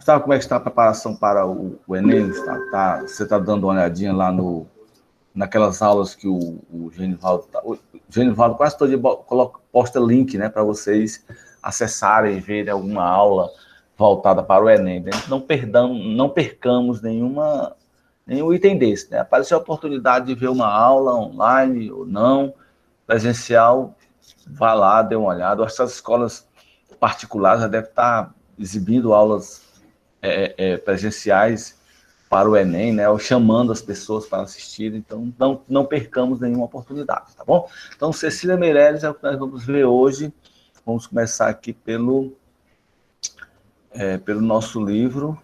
Sabe como é que está a preparação para o Enem? Você está dando uma olhadinha lá naquelas aulas que o Genivaldo... O Genivaldo quase todo dia posta link, né, para vocês acessarem e verem alguma aula voltada para o Enem. Né? Não percamos nenhum item desse. Né? Apareceu a oportunidade de ver uma aula online ou não, presencial, vá lá, dê uma olhada. Essas escolas particulares já devem estar exibindo aulas presenciais para o Enem, né, ou chamando as pessoas para assistir, então não percamos nenhuma oportunidade, tá bom? Então, Cecília Meirelles é o que nós vamos ver hoje. Vamos começar aqui pelo nosso livro.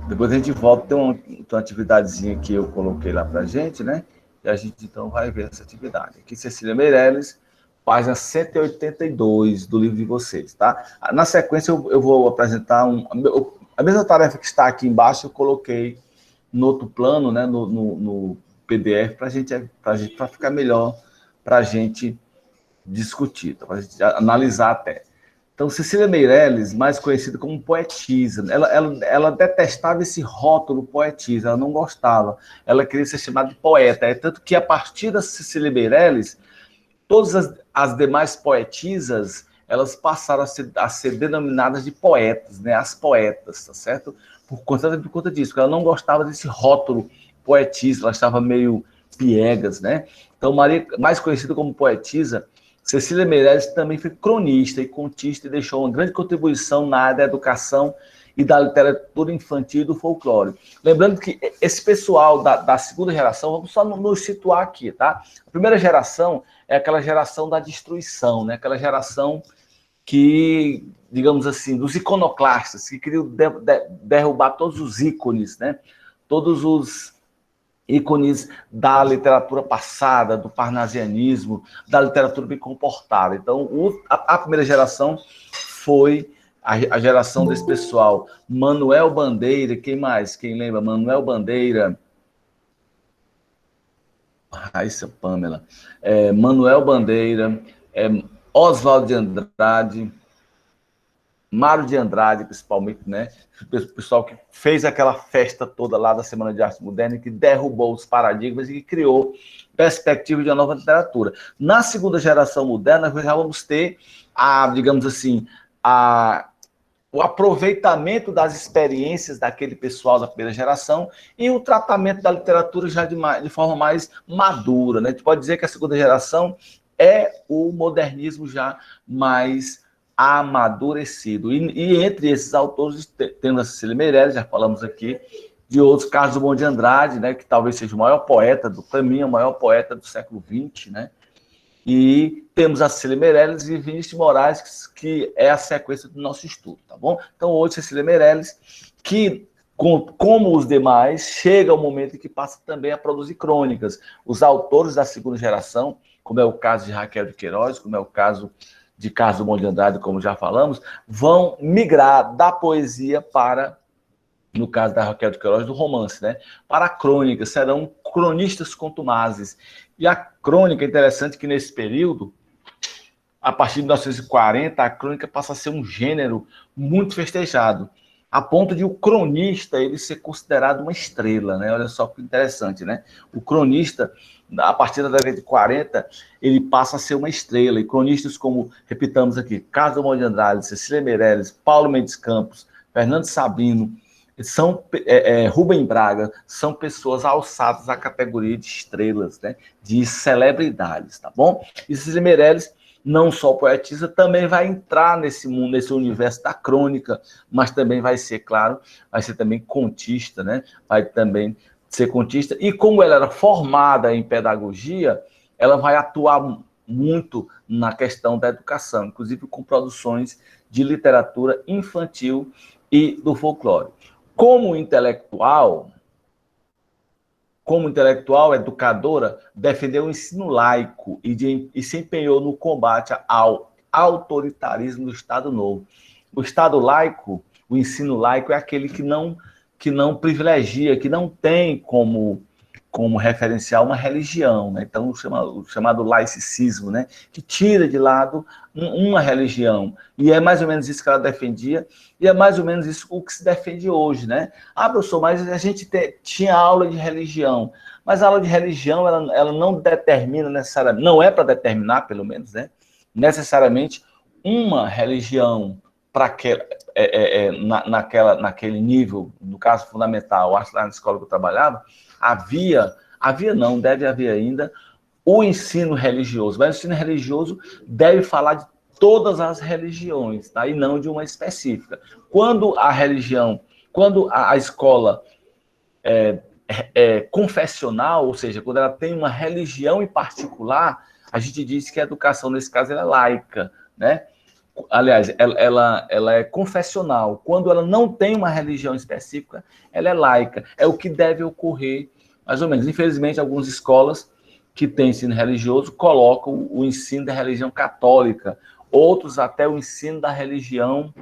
Depois a gente volta, tem uma atividadezinha que eu coloquei lá para a gente, né? E a gente então vai ver essa atividade. Aqui, Cecília Meirelles, página 182 do livro de vocês, tá? Na sequência, eu vou apresentar a mesma tarefa que está aqui embaixo, eu coloquei no outro plano, né, no PDF, para ficar melhor para a gente discutir, para a gente analisar até. Então, Cecília Meirelles, mais conhecida como poetisa, ela detestava esse rótulo poetisa, ela não gostava, ela queria ser chamada de poeta, tanto que a partir da Cecília Meirelles, todas as demais poetisas, elas passaram a ser denominadas de poetas, né? As poetas, tá certo? Por conta disso, porque ela não gostava desse rótulo poetisa, ela estava meio piegas, né? Então, Maria, mais conhecida como poetisa, Cecília Meirelles também foi cronista e contista e deixou uma grande contribuição na área da educação e da literatura infantil e do folclore. Lembrando que esse pessoal da segunda geração, vamos só nos situar aqui, tá? A primeira geração é aquela geração da destruição, né? Aquela geração que, digamos assim, dos iconoclastas, que queriam derrubar todos os ícones, né? Todos os ícones da literatura passada, do parnasianismo, da literatura bem comportada. Então, a primeira geração foi a geração desse pessoal. Manuel Bandeira, quem mais? Quem lembra? Manuel Bandeira, Raíssa Pamela, Manuel Bandeira, Oswaldo de Andrade, Mário de Andrade, principalmente, né? O pessoal que fez aquela festa toda lá da Semana de Arte Moderna, que derrubou os paradigmas e que criou perspectiva de uma nova literatura. Na segunda geração moderna, nós já vamos ter digamos assim, o aproveitamento das experiências daquele pessoal da primeira geração e o tratamento da literatura já de forma mais madura, né? A gente pode dizer que a segunda geração é o modernismo já mais amadurecido. E entre esses autores, temos a Cecília Meirelles, já falamos aqui, de outros, Carlos Drummond de Andrade, né, que talvez seja o maior poeta, para mim, o maior poeta do século XX, né? E temos a Cecília Meirelles e Vinícius de Moraes, que é a sequência do nosso estudo, tá bom? Então, hoje, Cecília Meirelles, que, como os demais, chega o momento em que passa também a produzir crônicas. Os autores da segunda geração, como é o caso de Raquel de Queiroz, como é o caso de Carlos Drummond de Andrade, como já falamos, vão migrar da poesia para, no caso da Raquel de Queiroz, do romance, né? Para a crônica, serão cronistas contumazes. E a crônica, é interessante que nesse período, a partir de 1940, a crônica passa a ser um gênero muito festejado, a ponto de o cronista ele ser considerado uma estrela, né? Olha só que interessante, né? O cronista, a partir da década de 40, ele passa a ser uma estrela, e cronistas como, repitamos aqui, Carlos Drummond de Andrade, Cecília Meirelles, Paulo Mendes Campos, Fernando Sabino, Rubem Braga, são pessoas alçadas à categoria de estrelas, né? De celebridades, tá bom? E Cecília Meirelles, não só poetisa, também vai entrar nesse mundo, nesse universo da crônica, mas também vai ser, claro, vai ser também contista, né? Vai também ser contista. E como ela era formada em pedagogia, ela vai atuar muito na questão da educação, inclusive com produções de literatura infantil e do folclore. Como intelectual, educadora, defendeu o ensino laico e se empenhou no combate ao autoritarismo do Estado Novo. O Estado laico, o ensino laico, é aquele que não privilegia, que não tem como como referencial uma religião, né? Então, o chamado laicismo, né? Que tira de lado uma religião. E é mais ou menos isso que ela defendia, e é mais ou menos isso o que se defende hoje, né? Ah, professor, mas a gente tinha aula de religião, mas a aula de religião, ela não determina necessariamente, não é para determinar, pelo menos, né? Necessariamente uma religião para naquele nível, no caso fundamental, acho que lá na escola que eu trabalhava, havia não, deve haver ainda, o ensino religioso. Mas o ensino religioso deve falar de todas as religiões, tá? E não de uma específica. Quando a escola é confessional, ou seja, quando ela tem uma religião em particular, a gente diz que a educação, nesse caso, ela é laica, né? Aliás, ela é confessional. Quando ela não tem uma religião específica, ela é laica. É o que deve ocorrer, mais ou menos. Infelizmente, algumas escolas que têm ensino religioso colocam o ensino da religião católica, outros até o ensino da religião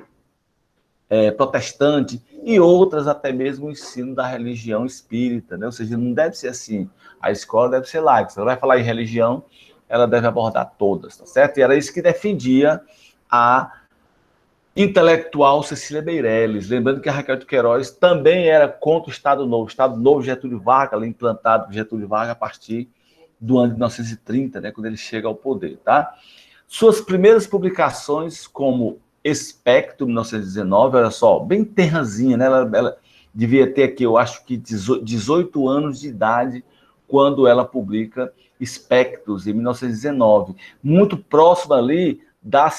protestante, e outras até mesmo o ensino da religião espírita, né? Ou seja, não deve ser assim. A escola deve ser laica. Se ela vai falar em religião, ela deve abordar todas, tá certo? E era isso que defendia a intelectual Cecília Meirelles. Lembrando que a Raquel de Queiroz também era contra o Estado Novo Getúlio Vargas, ela implantado por Getúlio Vargas a partir do ano de 1930, né, quando ele chega ao poder, tá? Suas primeiras publicações, como Espectro, 1919, olha só, bem terrazinha, né? Ela devia ter aqui, eu acho que 18 anos de idade, quando ela publica Espectros, em 1919. Muito próximo ali da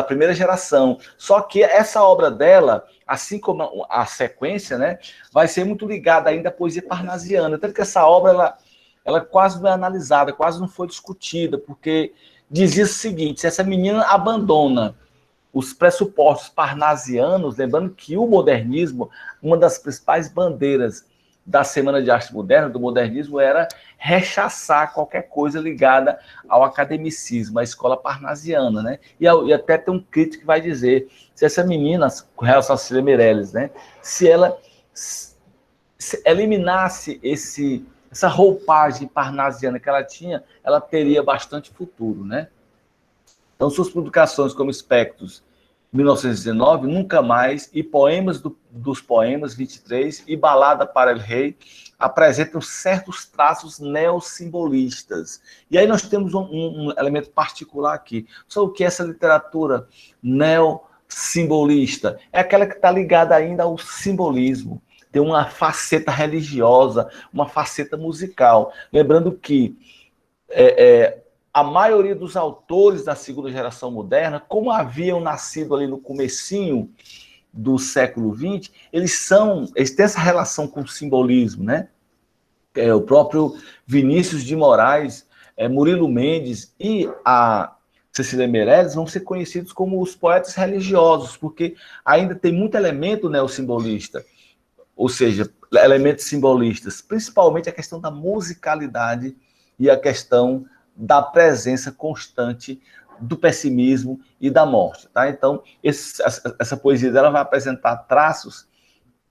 primeira geração. Só que essa obra dela, assim como a sequência, né, vai ser muito ligada ainda à poesia parnasiana. Tanto que essa obra, ela quase não é analisada, quase não foi discutida, porque dizia o seguinte: se essa menina abandona os pressupostos parnasianos, lembrando que o modernismo, uma das principais bandeiras da Semana de Arte Moderna, do modernismo, era rechaçar qualquer coisa ligada ao academicismo, à escola parnasiana, né? E até tem um crítico que vai dizer, se essa menina, com relação a Cecília Meirelles, né, se ela eliminasse essa roupagem parnasiana que ela tinha, ela teria bastante futuro, né? Então, suas publicações como Espectros, 1919, Nunca Mais, e Poemas dos Poemas, 23, e Balada para o Rei, apresentam certos traços neossimbolistas. E aí nós temos um elemento particular aqui. Sobre o que é essa literatura neossimbolista? É aquela que está ligada ainda ao simbolismo. Tem uma faceta religiosa, uma faceta musical. Lembrando que a maioria dos autores da segunda geração moderna, como haviam nascido ali no comecinho do século XX, eles têm essa relação com o simbolismo, né? O próprio Vinícius de Moraes, Murilo Mendes e a Cecília Meirelles vão ser conhecidos como os poetas religiosos, porque ainda tem muito elemento neossimbolista, ou seja, elementos simbolistas, principalmente a questão da musicalidade e a questão da presença constante do pessimismo e da morte, tá? Então, essa poesia dela vai apresentar traços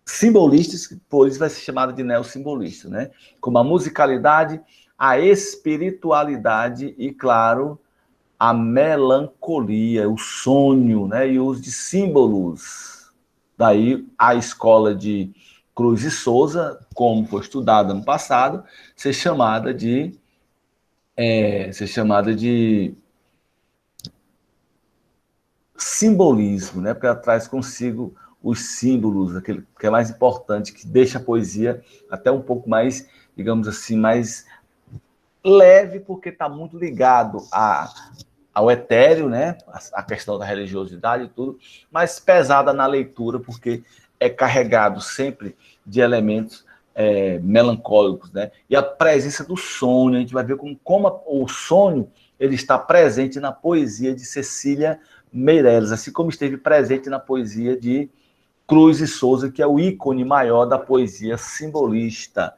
simbolistas, que por isso vai ser chamada de neossimbolista, né? Como a musicalidade, a espiritualidade e, claro, a melancolia, o sonho, né? E o uso de símbolos. Daí a escola de Cruz e Souza, como foi estudada no passado, ser chamada de simbolismo, né? Porque ela traz consigo os símbolos, aquele que é mais importante, que deixa a poesia até um pouco mais, digamos assim, mais leve, porque está muito ligado ao etéreo, né? A questão da religiosidade e tudo, mas pesada na leitura, porque é carregado sempre de elementos melancólicos, né? E a presença do sonho, a gente vai ver como o sonho ele está presente na poesia de Cecília Meirelles, assim como esteve presente na poesia de Cruz e Souza, que é o ícone maior da poesia simbolista.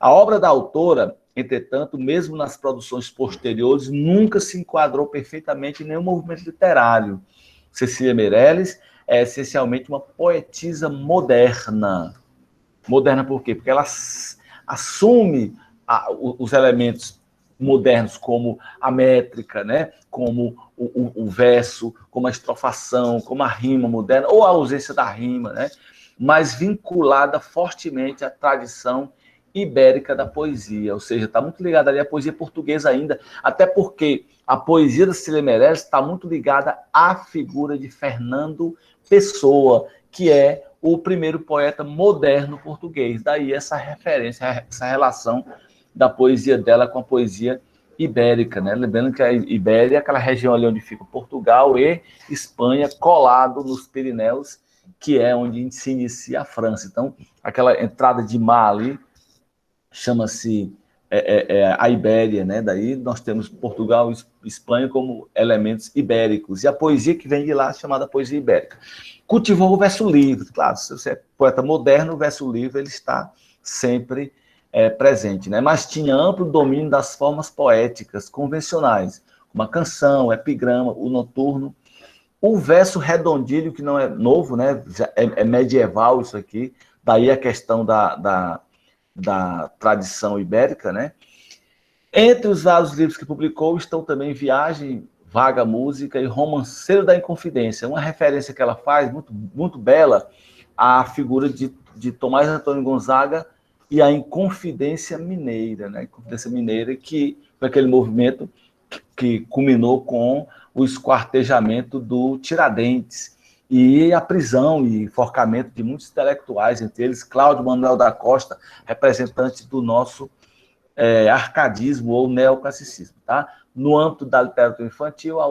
A obra da autora, entretanto, mesmo nas produções posteriores, nunca se enquadrou perfeitamente em nenhum movimento literário. Cecília Meirelles é essencialmente uma poetisa moderna. Moderna por quê? Porque ela assume os elementos modernos, como a métrica, né? Como o verso, como a estrofação, como a rima moderna, ou a ausência da rima, né? Mas vinculada fortemente à tradição ibérica da poesia, ou seja, está muito ligada ali à poesia portuguesa ainda, até porque a poesia da Cecília Meirelles está muito ligada à figura de Fernando Pessoa, que é o primeiro poeta moderno português. Daí essa referência, essa relação da poesia dela com a poesia ibérica, né? Lembrando que a Ibéria é aquela região ali onde fica Portugal e Espanha, colado nos Pirineus, que é onde se inicia a França. Então, aquela entrada de mar ali chama-se a Ibéria, né? Daí nós temos Portugal e Espanha como elementos ibéricos. E a poesia que vem de lá é chamada poesia ibérica. Cultivou o verso livre. Claro, se você é poeta moderno, o verso livre ele está sempre presente, né? Mas tinha amplo domínio das formas poéticas convencionais, como a canção, o epigrama, o noturno, o verso redondilho, que não é novo, né? É medieval isso aqui, daí a questão da tradição ibérica, né? Entre os vários livros que publicou estão também Viagem, Vaga Música e Romanceiro da Inconfidência, uma referência que ela faz muito, muito bela à figura de Tomás Antônio Gonzaga e a Inconfidência Mineira, né? Inconfidência Mineira, que foi aquele movimento que culminou com o esquartejamento do Tiradentes e a prisão e enforcamento de muitos intelectuais, entre eles Cláudio Manuel da Costa, representante do nosso arcadismo ou neoclassicismo. Tá? No âmbito da literatura infantil, a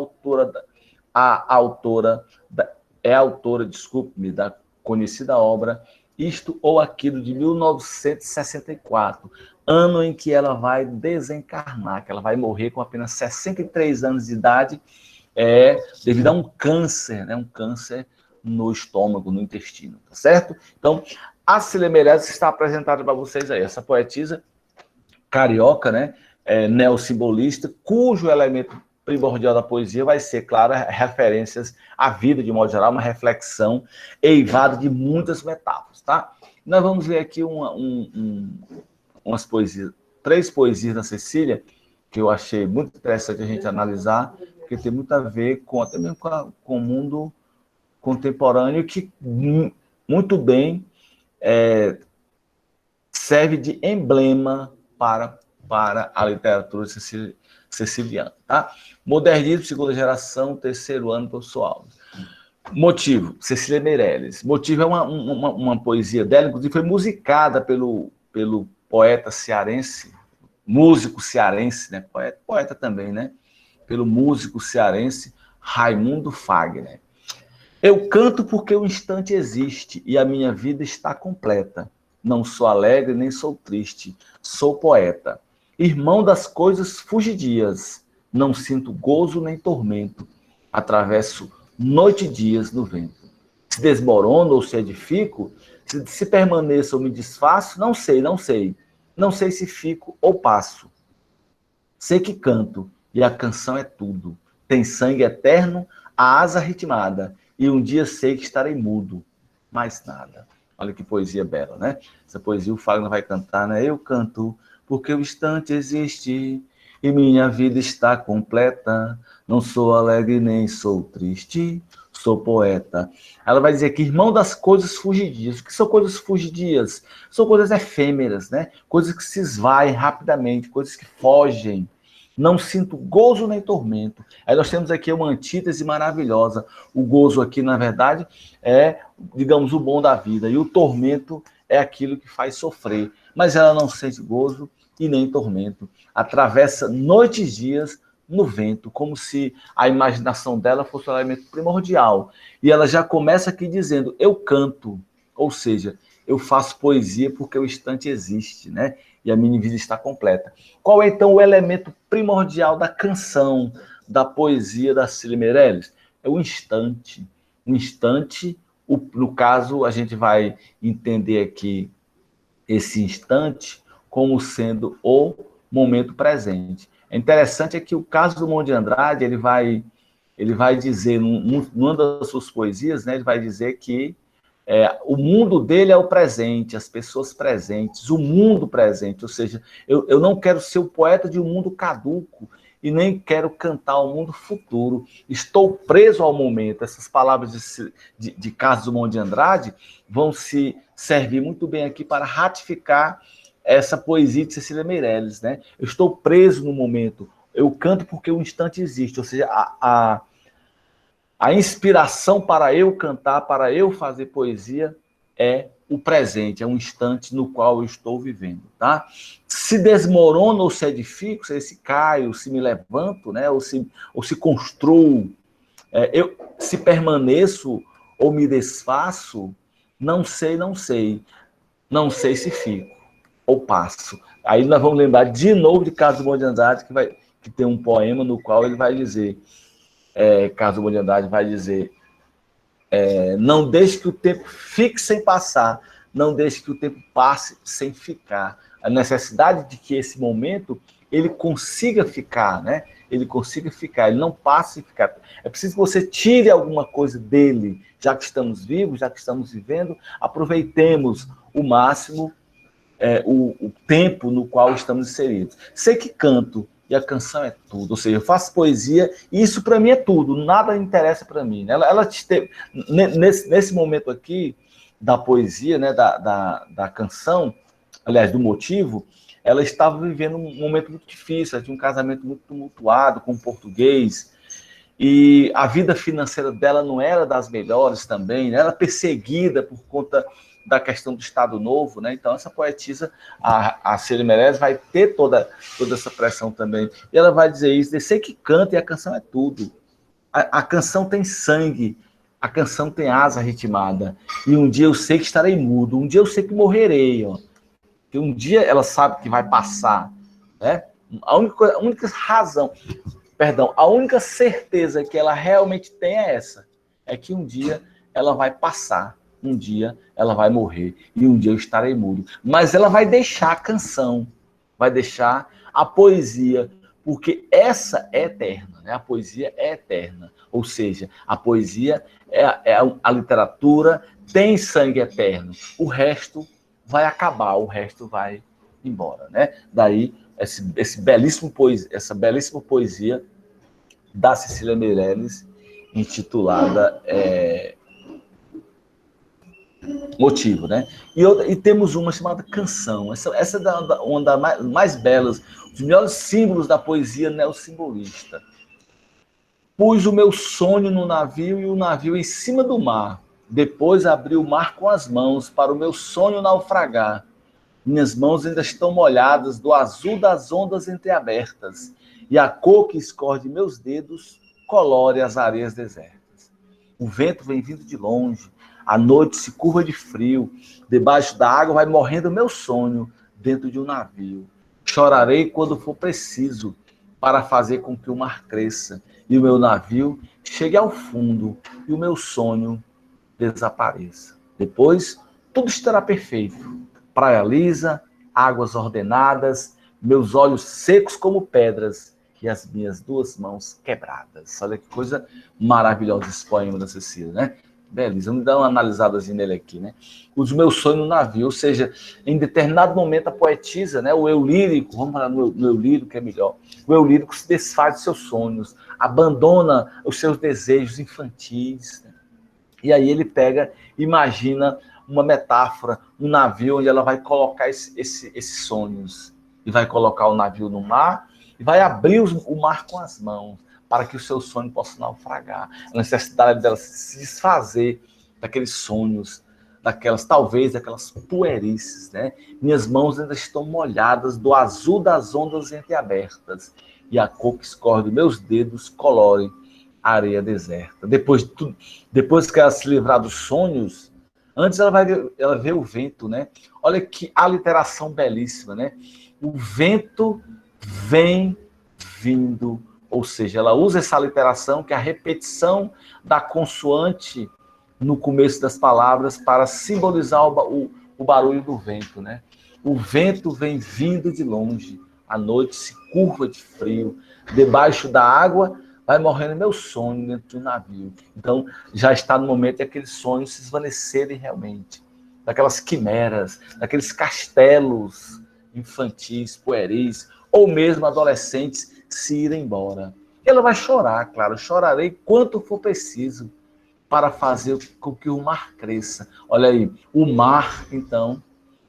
autora da conhecida obra Isto ou Aquilo, de 1964, ano em que ela vai desencarnar, que ela vai morrer com apenas 63 anos de idade, devido a um câncer, né? Um câncer no estômago, no intestino, tá certo? Então, a Cecília Meirelles está apresentada para vocês aí, essa poetisa carioca, né? Neossimbolista, cujo elemento primordial da poesia vai ser, claro, referências à vida de modo geral, uma reflexão eivada de muitas metáforas, tá? Nós vamos ver aqui umas poesias, 3 poesias da Cecília, que eu achei muito interessante a gente analisar, porque tem muito a ver com até mesmo com o mundo contemporâneo, que muito bem serve de emblema para a literatura siciliana. Tá? Modernismo, segunda geração, terceiro ano, professor Alves. Motivo, Cecília Meirelles. Motivo é uma poesia dela, inclusive foi musicada pelo poeta cearense, músico cearense, né? Poeta também, né? Pelo músico cearense Raimundo Fagner. Eu canto porque o instante existe e a minha vida está completa. Não sou alegre nem sou triste, sou poeta. Irmão das coisas fugidias, não sinto gozo nem tormento. Atravesso noite e dias no vento. Se desmorono ou se edifico, se permaneço ou me desfaço, não sei, não sei. Não sei se fico ou passo. Sei que canto, e a canção é tudo. Tem sangue eterno, a asa ritmada, e um dia sei que estarei mudo. Mais nada. Olha que poesia bela, né? Essa poesia o Fagner vai cantar, né? Eu canto porque o instante existe e minha vida está completa. Não sou alegre nem sou triste, sou poeta. Ela vai dizer que irmão das coisas fugidias. O que são coisas fugidias? São coisas efêmeras, né? Coisas que se esvaem rapidamente, coisas que fogem. Não sinto gozo nem tormento. Aí nós temos aqui uma antítese maravilhosa. O gozo aqui, na verdade, é, digamos, o bom da vida. E o tormento é aquilo que faz sofrer. Mas ela não sente gozo e nem tormento. Atravessa noites e dias no vento, como se a imaginação dela fosse um elemento primordial. E ela já começa aqui dizendo, eu canto. Ou seja, eu faço poesia porque o instante existe, né? E a minha vida está completa. Qual é, então, o elemento primordial da canção, da poesia da Cecília Meirelles? É o instante. O instante, no caso, a gente vai entender aqui esse instante como sendo o momento presente. É interessante é que o caso do Monte de Andrade, ele vai dizer, numa das suas poesias, né, ele vai dizer que O mundo dele é o presente, as pessoas presentes, o mundo presente. Ou seja, eu não quero ser o poeta de um mundo caduco e nem quero cantar o mundo futuro. Estou preso ao momento. Essas palavras de Carlos Drummond de Andrade vão se servir muito bem aqui para ratificar essa poesia de Cecília Meirelles, né? Eu estou preso no momento. Eu canto porque o instante existe. Ou seja, a inspiração para eu cantar, para eu fazer poesia, é o presente, é um instante no qual eu estou vivendo, tá? Se desmorono ou se edifico, se caio, se me levanto, né? Ou se construo, se permaneço ou me desfaço, não sei, não sei. Não sei se fico ou passo. Aí nós vamos lembrar de novo de Carlos Drummond de Andrade, que tem um poema no qual ele vai dizer, Carlos Drummond de Andrade vai dizer, não deixe que o tempo fique sem passar, não deixe que o tempo passe sem ficar. A necessidade de que esse momento ele consiga ficar, né? Ele consiga ficar, ele não passe e ficar. É preciso que você tire alguma coisa dele, já que estamos vivos, já que estamos vivendo, aproveitemos o máximo o tempo no qual estamos inseridos. Sei que canto, e a canção é tudo. Ou seja, eu faço poesia e isso para mim é tudo. Nada interessa para mim. Ela nesse momento aqui da poesia, né, da canção, aliás, do motivo, ela estava vivendo um momento muito difícil. Ela tinha um casamento muito tumultuado com o português e a vida financeira dela não era das melhores também. Né? Ela era perseguida por conta da questão do Estado Novo, né? Então essa poetisa, a Cecília Meirelles, vai ter toda essa pressão também. E ela vai dizer isso, sei que canta e a canção é tudo. A canção tem sangue, a canção tem asa ritmada. E um dia eu sei que estarei mudo, um dia eu sei que morrerei, ó. Que um dia ela sabe que vai passar, né? A única razão, a única certeza que ela realmente tem é essa, é que um dia ela vai passar. Um dia ela vai morrer e um dia eu estarei mudo. Mas ela vai deixar a canção, vai deixar a poesia, porque essa é eterna, né? A poesia é eterna. Ou seja, a poesia a literatura tem sangue eterno. O resto vai acabar, o resto vai embora, né? Daí essa belíssima poesia da Cecília Meirelles, intitulada Motivo, né? E temos uma chamada Canção. Essa é uma das mais belas, os melhores símbolos da poesia neossimbolista. Pus o meu sonho no navio e o navio em cima do mar. Depois abri o mar com as mãos para o meu sonho naufragar. Minhas mãos ainda estão molhadas do azul das ondas entreabertas e a cor que escorre de meus dedos colore as areias desertas. O vento vem vindo de longe. A noite se curva de frio, debaixo da água vai morrendo meu sonho dentro de um navio. Chorarei quando for preciso para fazer com que o mar cresça e o meu navio chegue ao fundo e o meu sonho desapareça. Depois, tudo estará perfeito. Praia lisa, águas ordenadas, meus olhos secos como pedras e as minhas duas mãos quebradas. Olha que coisa maravilhosa esse poema da Cecília, né? Beleza, vamos dar uma analisadazinha nele aqui, né? Os meus sonhos no navio, ou seja, em determinado momento a poetisa, né, o eu lírico, vamos falar no eu lírico que é melhor, o eu lírico se desfaz de seus sonhos, abandona os seus desejos infantis, né? E aí ele imagina uma metáfora, um navio onde ela vai colocar esses sonhos, e vai colocar o navio no mar, e vai abrir o mar com as mãos, para que o seu sonho possa naufragar. A necessidade dela se desfazer daqueles sonhos, talvez daquelas puerices, né? Minhas mãos ainda estão molhadas do azul das ondas entreabertas e a cor que escorre dos meus dedos colore a areia deserta. Depois que ela se livrar dos sonhos, antes ela vê o vento, né? Olha que aliteração belíssima, né? O vento vem vindo. Ou seja, ela usa essa aliteração, que é a repetição da consoante no começo das palavras, para simbolizar o barulho do vento, né? O vento vem vindo de longe, a noite se curva de frio, debaixo da água vai morrendo meu sonho dentro do navio. Então, já está no momento de aqueles sonhos se esvanecerem realmente, daquelas quimeras, daqueles castelos infantis, pueris, ou mesmo adolescentes se irem embora. Ela vai chorar, claro, chorarei quanto for preciso para fazer com que o mar cresça. Olha aí, o mar, então,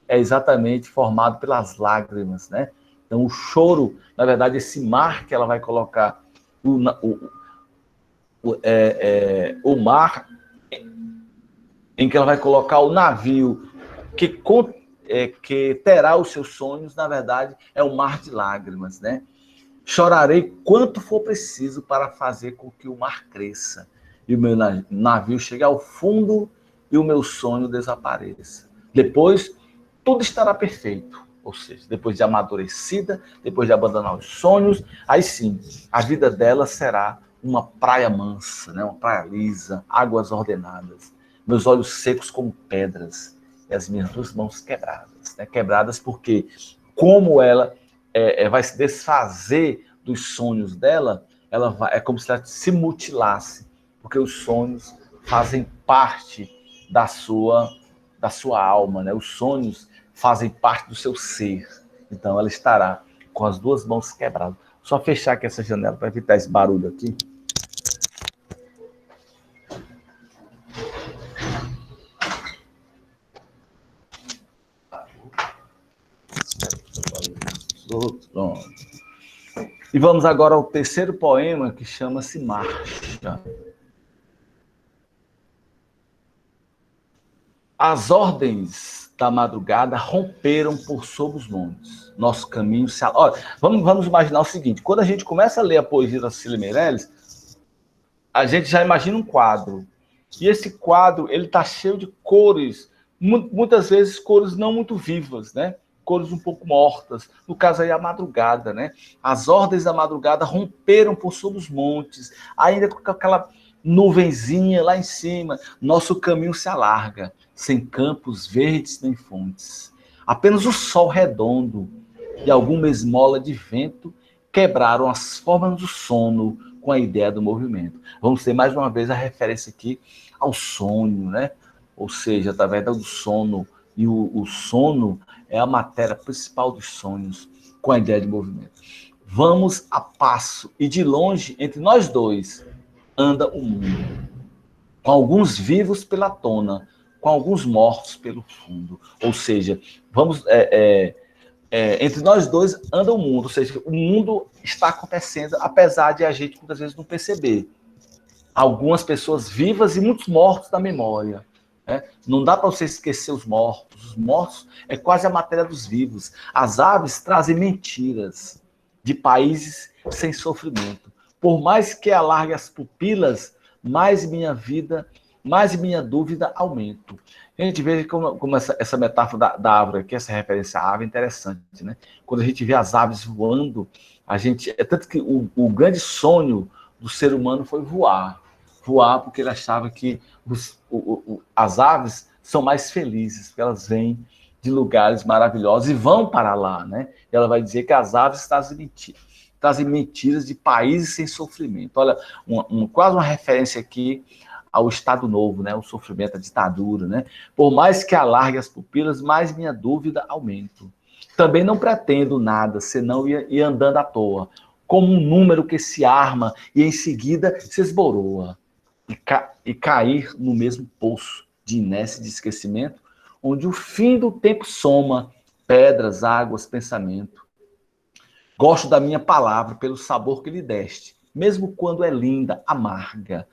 é exatamente formado pelas lágrimas, né? Então, o choro, na verdade, esse mar que ela vai colocar, o mar em que ela vai colocar o navio que terá os seus sonhos, na verdade, é o mar de lágrimas, né? Chorarei quanto for preciso para fazer com que o mar cresça e o meu navio chegue ao fundo e o meu sonho desapareça. Depois, tudo estará perfeito. Ou seja, depois de amadurecida, depois de abandonar os sonhos, aí sim, a vida dela será uma praia mansa, né? Uma praia lisa, águas ordenadas, meus olhos secos como pedras e as minhas duas mãos quebradas. Né? Quebradas porque, como ela vai se desfazer dos sonhos dela, é como se ela se mutilasse, porque os sonhos fazem parte da sua alma, né? Os sonhos fazem parte do seu ser. Então ela estará com as duas mãos quebradas. Só fechar aqui essa janela para evitar esse barulho aqui. Pronto. E vamos agora ao terceiro poema, que chama-se Marcha. As ordens da madrugada romperam por sob os montes. Nosso caminho se... Olha, vamos imaginar o seguinte, quando a gente começa a ler a poesia da Cecília Meirelles, a gente já imagina um quadro. E esse quadro, ele está cheio de cores, muitas vezes cores não muito vivas, né? Cores um pouco mortas. No caso aí, a madrugada, né? As ordens da madrugada romperam por sob os montes, ainda com aquela nuvenzinha lá em cima. Nosso caminho se alarga, sem campos verdes nem fontes. Apenas o sol redondo e alguma esmola de vento quebraram as formas do sono com a ideia do movimento. Vamos ter mais uma vez a referência aqui ao sonho, né? Ou seja, através do sono. E o sono é a matéria principal dos sonhos, com a ideia de movimento. Vamos a passo, e de longe, entre nós dois, anda o mundo. Com alguns vivos pela tona, com alguns mortos pelo fundo. Ou seja, vamos... entre nós dois anda o mundo, ou seja, o mundo está acontecendo, apesar de a gente muitas vezes não perceber. Algumas pessoas vivas e muitos mortos na memória. Né? Não dá para você esquecer os mortos. Os mortos é quase a matéria dos vivos. As aves trazem mentiras de países sem sofrimento. Por mais que alargue as pupilas, mais minha vida, mais minha dúvida aumento. A gente vê como essa metáfora da árvore aqui, essa referência à ave é interessante, né? Quando a gente vê as aves voando, é tanto que o grande sonho do ser humano foi voar. Voar porque ele achava que as aves são mais felizes, porque elas vêm de lugares maravilhosos e vão para lá, né? E ela vai dizer que as aves trazem mentiras de países sem sofrimento. Olha, quase uma referência aqui ao Estado Novo, né? O sofrimento, a ditadura, né? Por mais que alargue as pupilas, mais minha dúvida aumenta. Também não pretendo nada, senão ir andando à toa, como um número que se arma e em seguida se esboroa, e cair no mesmo poço de inércia e de esquecimento, onde o fim do tempo soma pedras, águas, pensamento. Gosto da minha palavra pelo sabor que lhe deste, mesmo quando é linda, amarga,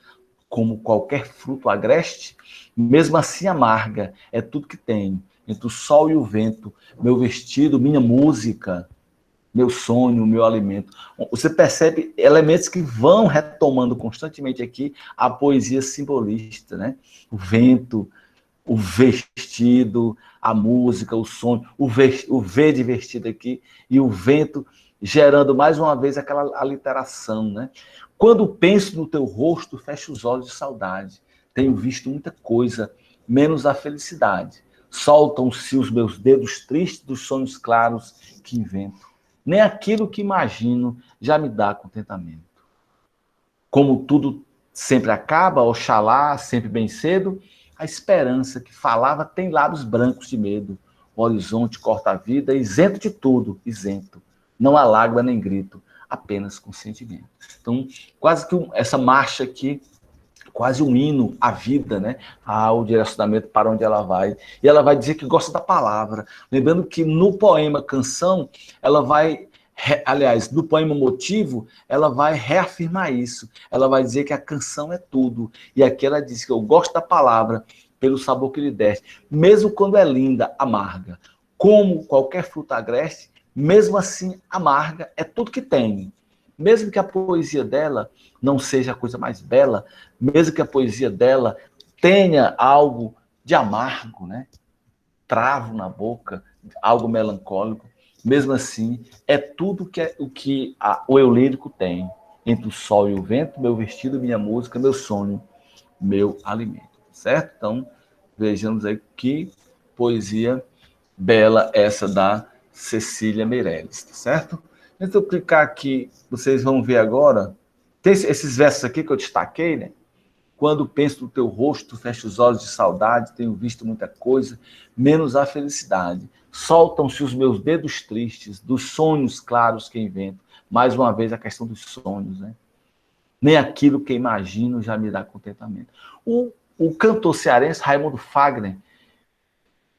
como qualquer fruto agreste, mesmo assim amarga, é tudo que tenho, entre o sol e o vento, meu vestido, minha música, meu sonho, meu alimento. Você percebe elementos que vão retomando constantemente aqui a poesia simbolista, né? O vento, o vestido, a música, o sonho, o verde vestido aqui, e o vento gerando mais uma vez aquela aliteração, né? Quando penso no teu rosto, fecho os olhos de saudade. Tenho visto muita coisa, menos a felicidade. Soltam-se os meus dedos tristes dos sonhos claros que invento. Nem aquilo que imagino já me dá contentamento. como tudo sempre acaba, oxalá, sempre bem cedo, a esperança que falava tem lábios brancos de medo. O horizonte corta a vida, isento de tudo, isento. Não há lágrima nem grito, apenas consentimento. Então, quase que essa marcha aqui, quase um hino à vida, né? Ao direcionamento para onde ela vai. E ela vai dizer que gosta da palavra. Lembrando que no poema Canção, ela vai, aliás, no poema Motivo, ela vai reafirmar isso. Ela vai dizer que a canção é tudo. E aqui ela diz que eu gosto da palavra pelo sabor que lhe deste, mesmo quando é linda, amarga. Como qualquer fruta agreste, mesmo assim amarga é tudo que tem. Mesmo que a poesia dela não seja a coisa mais bela, mesmo que a poesia dela tenha algo de amargo, né? Travo na boca, algo melancólico, mesmo assim, é tudo o que o eu lírico tem. Entre o sol e o vento, meu vestido, minha música, meu sonho, meu alimento. Certo? Então, vejamos aí que poesia bela essa da Cecília Meirelles, tá certo? Então, eu clicar aqui, vocês vão ver agora, tem esses versos aqui que eu destaquei, né? Quando penso no teu rosto, fecho os olhos de saudade, tenho visto muita coisa, menos a felicidade. Soltam-se os meus dedos tristes, dos sonhos claros que invento. Mais uma vez a questão dos sonhos, né? Nem aquilo que imagino já me dá contentamento. O cantor cearense Raimundo Fagner,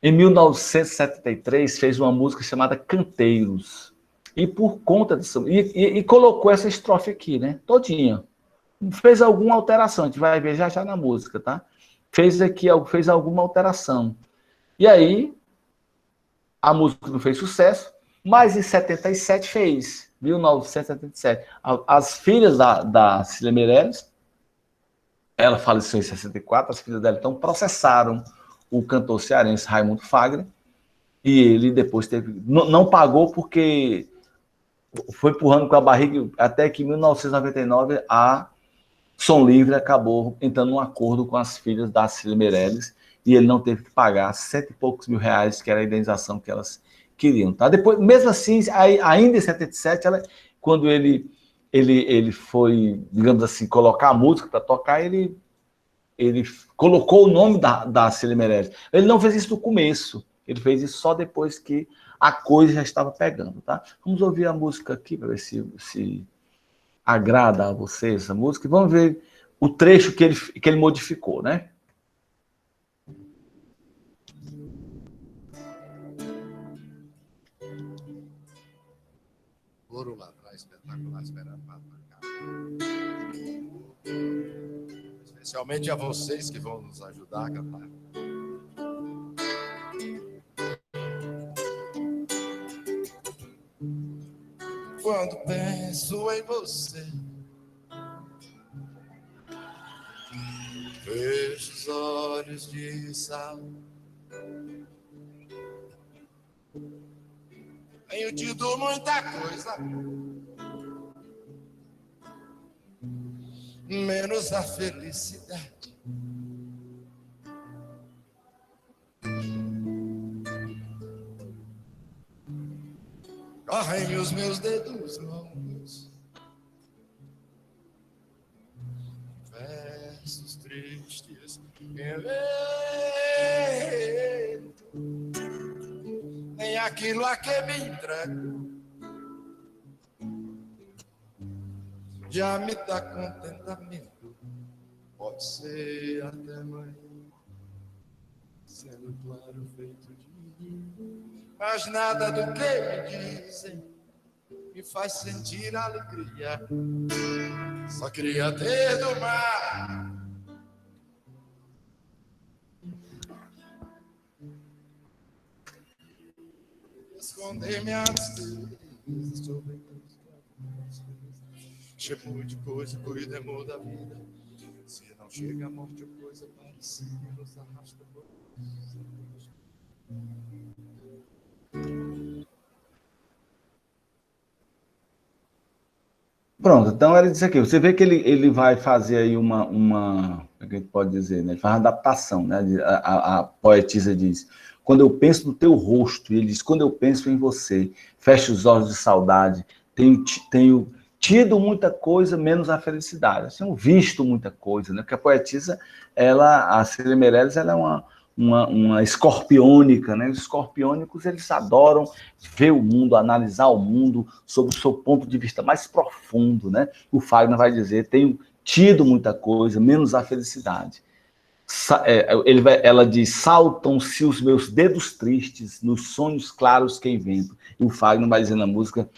em 1973, fez uma música chamada Canteiros. E por conta disso, e colocou essa estrofe aqui, né? Todinha. Fez alguma alteração, a gente vai ver já já na música, tá? Fez alguma alteração. E aí, a música não fez sucesso, mas em 77 fez, 1977. As filhas da Cecília Meirelles, ela faleceu em 64, as filhas dela então processaram o cantor cearense Raimundo Fagner, e ele depois não pagou porque foi empurrando com a barriga, até que em 1999 a Som Livre acabou entrando num acordo com as filhas da Cecília Meirelles e ele não teve que pagar R$100 e poucos mil, que era a indenização que elas queriam. Tá? Depois, mesmo assim, ainda em 77, quando ele foi, digamos assim, colocar a música para tocar, ele colocou o nome da Cecília Meirelles. Ele não fez isso no começo, ele fez isso só depois que a coisa já estava pegando. Tá? Vamos ouvir a música aqui para ver se agrada a você essa música, e vamos ver o trecho que ele modificou, né? Ouro lá atrás, espetacular, esperando para atacar. Especialmente a vocês que vão nos ajudar a cantar. Quando penso em você, vejo os olhos de sal. Tenho tido muita coisa, menos a felicidade. Correm os meus dedos longos, versos tristes, nem aquilo a que me entrego já me dá contentamento. Pode ser até amanhã, sendo claro feito de mim, mas nada do que me dizem me faz sentir alegria. Só queria ter do mar esconder minha tristeza. Chegou de coisa, cuida amor da vida. Se não chega a morte ou coisa parecida, nos arrasta por... Pronto, então ele disse aqui, você vê que ele vai fazer aí como é que a gente pode dizer, né? Ele faz uma adaptação, né? A poetisa diz, quando eu penso no teu rosto, e ele diz, quando eu penso em você, fecho os olhos de saudade, tenho tido muita coisa, menos a felicidade. Elas tinham visto muita coisa, né? Porque a poetisa, ela, a Cecília Meirelles, ela é uma escorpiônica, né? Os escorpiônicos, eles adoram ver o mundo, analisar o mundo sob o seu ponto de vista mais profundo, né? O Fagner vai dizer, tenho tido muita coisa, menos a felicidade. Ela diz, saltam-se os meus dedos tristes nos sonhos claros que invento. E o Fagner vai dizer na música,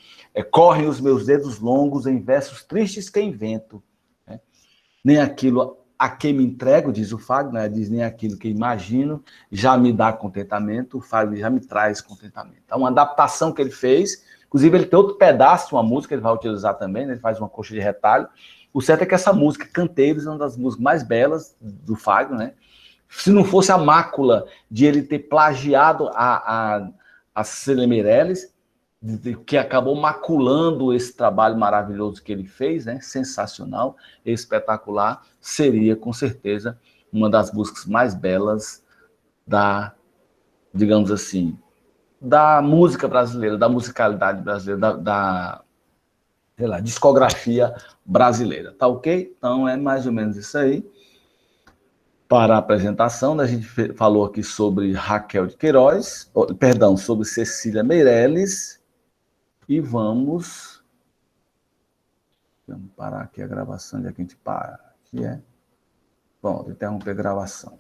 correm os meus dedos longos em versos tristes que invento. Né? Nem aquilo a que me entrego, diz o Fagner, diz, nem aquilo que imagino já me dá contentamento, o Fagner já me traz contentamento. É uma adaptação que ele fez, inclusive ele tem outro pedaço de uma música que ele vai utilizar também, né? Ele faz uma coxa de retalho. O certo é que essa música, Canteiros, é uma das músicas mais belas do Fagner, né? Se não fosse a mácula de ele ter plagiado a Cecília Meirelles, que acabou maculando esse trabalho maravilhoso que ele fez, né? Sensacional, espetacular, seria com certeza uma das músicas mais belas da, digamos assim, da música brasileira, da musicalidade brasileira, sei lá, discografia brasileira, tá ok? Então é mais ou menos isso aí. Para a apresentação, a gente falou aqui sobre Raquel de Queiroz, perdão, sobre Cecília Meirelles, e vamos parar aqui a gravação, onde é que a gente para? Aqui é. Bom, interromper a gravação.